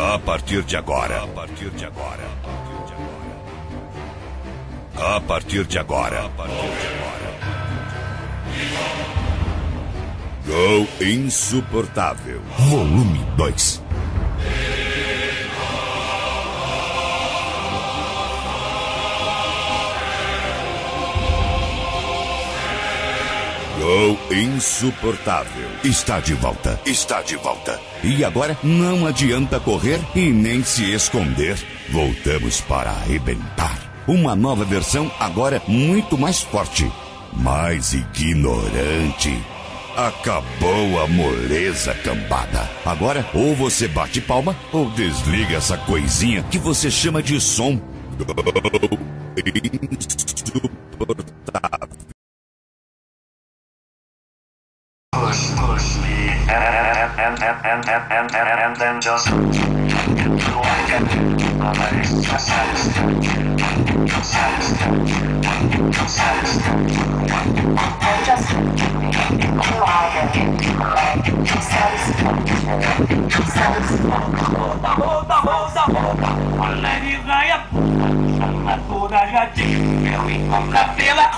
A partir de agora. Go Insuportável. Volume 2. Go Insuportável está de volta. E agora não adianta correr e nem se esconder. Voltamos para arrebentar. Uma nova versão agora muito mais forte, mais ignorante. Acabou a moleza, cambada. Agora ou você bate palma ou desliga essa coisinha que você chama de som. Go Insuportável. Push me and then just do I get satisfaction. Just do I get satisfaction. Olha ele ganha a toda jatinha, eu encontro pela